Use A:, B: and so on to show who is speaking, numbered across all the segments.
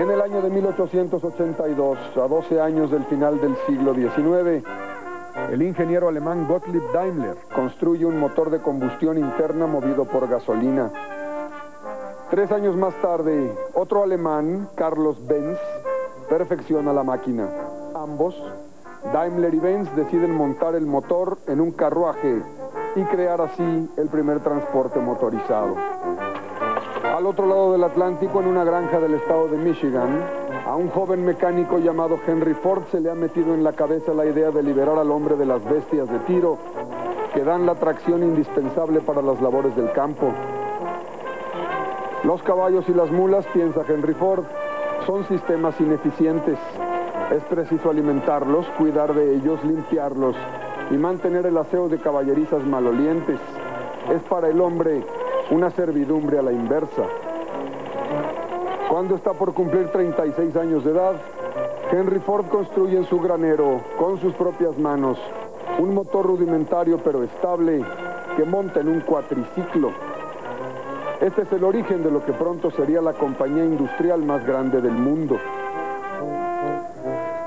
A: En el año de 1882, a 12 años del final del siglo XIX, el ingeniero alemán Gottlieb Daimler construye un motor de combustión interna movido por gasolina. 3 años más tarde, otro alemán, Carlos Benz, perfecciona la máquina. Ambos, Daimler y Benz, deciden montar el motor en un carruaje y crear así el primer transporte motorizado. Al otro lado del Atlántico, en una granja del estado de Michigan, a un joven mecánico llamado Henry Ford se le ha metido en la cabeza la idea de liberar al hombre de las bestias de tiro que dan la tracción indispensable para las labores del campo. Los caballos y las mulas, piensa Henry Ford, son sistemas ineficientes. Es preciso alimentarlos, cuidar de ellos, limpiarlos y mantener el aseo de caballerizas malolientes. Es para el hombre una servidumbre a la inversa. Cuando está por cumplir 36 años de edad, Henry Ford construye en su granero, con sus propias manos, un motor rudimentario pero estable que monta en un cuatriciclo. Este es el origen de lo que pronto sería la compañía industrial más grande del mundo.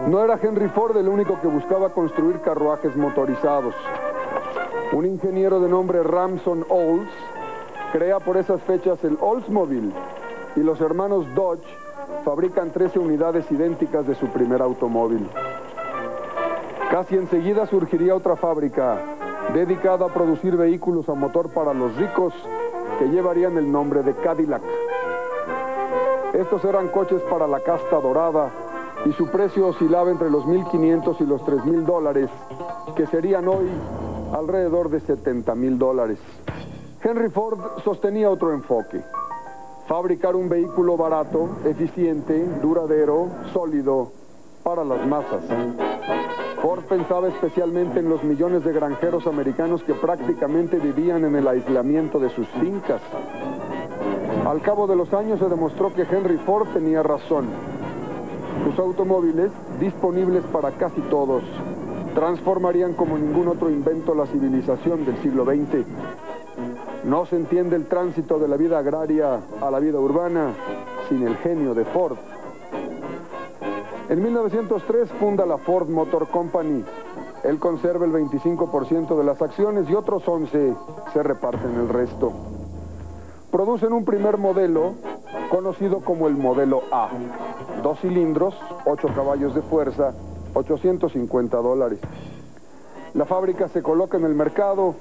A: No era Henry Ford el único que buscaba construir carruajes motorizados. Un ingeniero de nombre Ramson Olds crea por esas fechas el Oldsmobile, y los hermanos Dodge fabrican 13 unidades idénticas de su primer automóvil. Casi enseguida surgiría otra fábrica dedicada a producir vehículos a motor para los ricos que llevarían el nombre de Cadillac. Estos eran coches para la casta dorada y su precio oscilaba entre los $1,500 y los $3,000, que serían hoy alrededor de $70,000. Henry Ford sostenía otro enfoque: fabricar un vehículo barato, eficiente, duradero, sólido, para las masas. Ford pensaba especialmente en los millones de granjeros americanos que prácticamente vivían en el aislamiento de sus fincas. Al cabo de los años se demostró que Henry Ford tenía razón. Sus automóviles, disponibles para casi todos, transformarían como ningún otro invento la civilización del siglo XX. No se entiende el tránsito de la vida agraria a la vida urbana sin el genio de Ford. En 1903 funda la Ford Motor Company. Él conserva el 25% de las acciones y otros 11 se reparten el resto. Producen un primer modelo conocido como el modelo A. 2 cilindros, 8 caballos de fuerza, $850. La fábrica se coloca en el mercado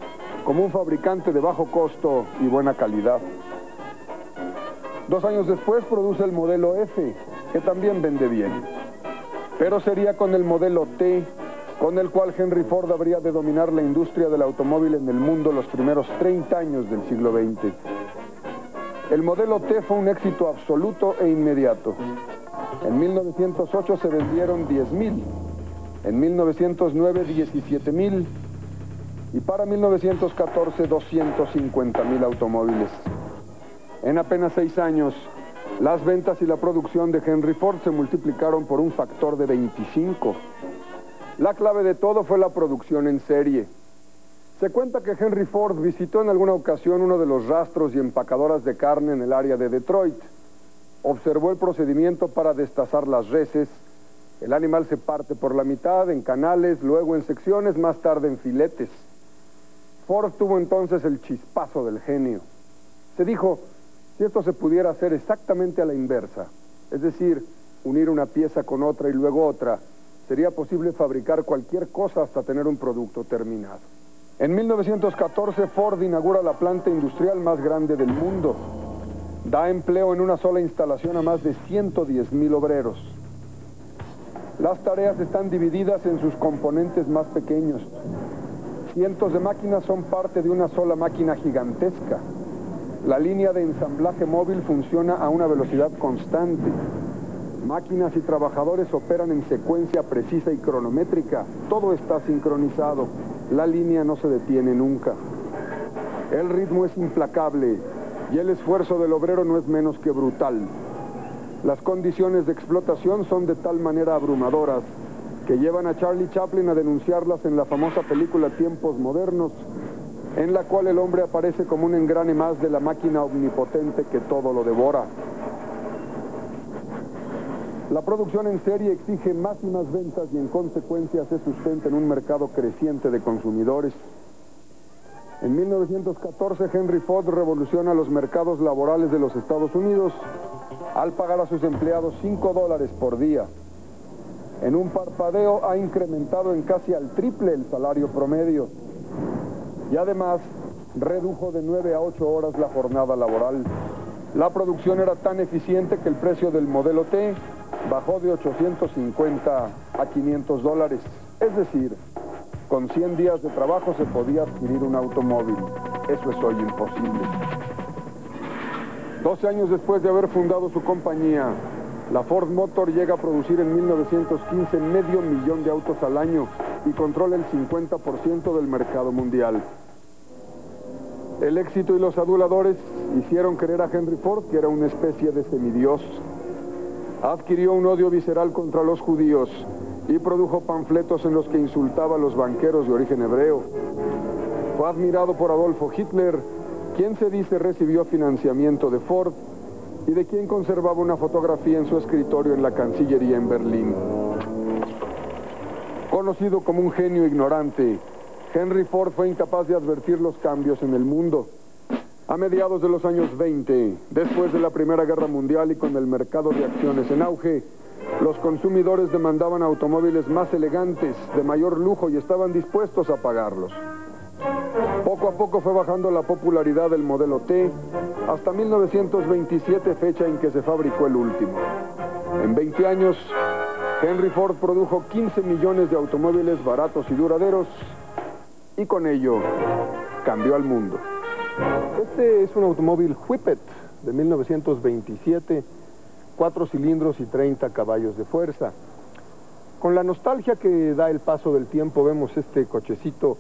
A: como un fabricante de bajo costo y buena calidad. 2 años después produce el modelo F, que también vende bien. Pero sería con el modelo T, con el cual Henry Ford habría de dominar la industria del automóvil en el mundo los primeros 30 años del siglo XX. El modelo T fue un éxito absoluto e inmediato. En 1908 se vendieron 10,000, en 1909 17,000 y para 1914 250,000 automóviles. En apenas 6 años, las ventas y la producción de Henry Ford se multiplicaron por un factor de 25. La clave de todo fue la producción en serie. Se cuenta que Henry Ford visitó en alguna ocasión uno de los rastros y empacadoras de carne en el área de Detroit. Observó el procedimiento para destazar las reses. El animal se parte por la mitad, en canales, luego en secciones, más tarde en filetes. Ford tuvo entonces el chispazo del genio. Se dijo: si esto se pudiera hacer exactamente a la inversa, es decir, unir una pieza con otra y luego otra, sería posible fabricar cualquier cosa hasta tener un producto terminado. En 1914 Ford inaugura la planta industrial más grande del mundo. Da empleo en una sola instalación a más de 110,000 obreros. Las tareas están divididas en sus componentes más pequeños. Cientos de máquinas son parte de una sola máquina gigantesca. La línea de ensamblaje móvil funciona a una velocidad constante. Máquinas y trabajadores operan en secuencia precisa y cronométrica. Todo está sincronizado. La línea no se detiene nunca. El ritmo es implacable y el esfuerzo del obrero no es menos que brutal. Las condiciones de explotación son de tal manera abrumadoras que llevan a Charlie Chaplin a denunciarlas en la famosa película Tiempos Modernos, en la cual el hombre aparece como un engrane más de la máquina omnipotente que todo lo devora. La producción en serie exige más y más ventas y en consecuencia se sustenta en un mercado creciente de consumidores. En 1914 Henry Ford revoluciona los mercados laborales de los Estados Unidos al pagar a sus empleados $5 por día. En un parpadeo ha incrementado en casi al triple el salario promedio y además redujo de 9 a 8 horas la jornada laboral. La producción era tan eficiente que el precio del modelo T bajó de $850 a $500. Es decir, con 100 días de trabajo se podía adquirir un automóvil. Eso es hoy imposible. 12 años después de haber fundado su compañía, la Ford Motor llega a producir en 1915 500,000 de autos al año y controla el 50% del mercado mundial. El éxito y los aduladores hicieron creer a Henry Ford que era una especie de semidios. Adquirió un odio visceral contra los judíos y produjo panfletos en los que insultaba a los banqueros de origen hebreo. Fue admirado por Adolfo Hitler, quien se dice recibió financiamiento de Ford y de quien conservaba una fotografía en su escritorio en la Cancillería en Berlín. Conocido como un genio ignorante, Henry Ford fue incapaz de advertir los cambios en el mundo. A mediados de los años 20, después de la Primera Guerra Mundial y con el mercado de acciones en auge, los consumidores demandaban automóviles más elegantes, de mayor lujo y estaban dispuestos a pagarlos. Poco a poco fue bajando la popularidad del modelo T, hasta 1927, fecha en que se fabricó el último. En 20 años, Henry Ford produjo 15 millones de automóviles baratos y duraderos, y con ello cambió al mundo. Este es un automóvil Whippet de 1927, 4 cilindros y 30 caballos de fuerza. Con la nostalgia que da el paso del tiempo, vemos este cochecito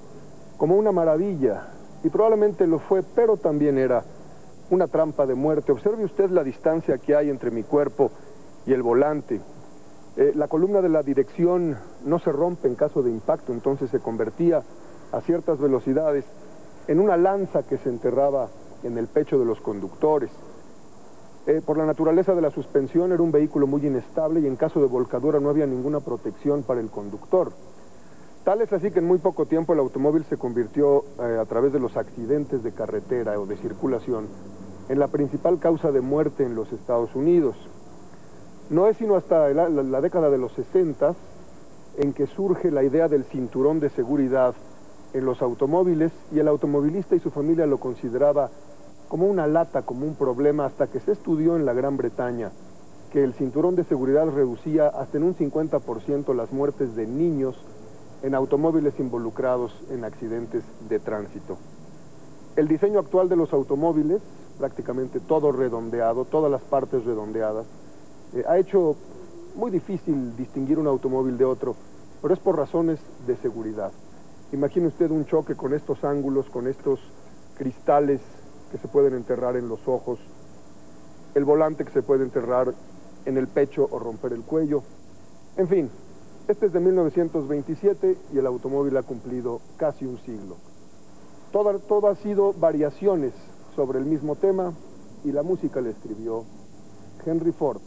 A: como una maravilla, y probablemente lo fue, pero también era una trampa de muerte. Observe usted la distancia que hay entre mi cuerpo y el volante. La columna de la dirección no se rompe en caso de impacto, entonces se convertía a ciertas velocidades en una lanza que se enterraba en el pecho de los conductores. Por la naturaleza de la suspensión era un vehículo muy inestable y en caso de volcadura no había ninguna protección para el conductor. Tal es así que en muy poco tiempo el automóvil se convirtió, a través de los accidentes de carretera o de circulación, en la principal causa de muerte en los Estados Unidos. No es sino hasta la década de los 60 en que surge la idea del cinturón de seguridad en los automóviles, y el automovilista y su familia lo consideraba como una lata, como un problema, hasta que se estudió en la Gran Bretaña que el cinturón de seguridad reducía hasta en un 50% las muertes de niños en automóviles involucrados en accidentes de tránsito. El diseño actual de los automóviles, prácticamente todo redondeado, todas las partes redondeadas, ha hecho muy difícil distinguir un automóvil de otro, pero es por razones de seguridad. Imagine usted un choque con estos ángulos, con estos cristales que se pueden enterrar en los ojos, el volante que se puede enterrar en el pecho o romper el cuello. En fin, este es de 1927 y el automóvil ha cumplido casi un siglo. Todo ha sido variaciones sobre el mismo tema y la música la escribió Henry Ford.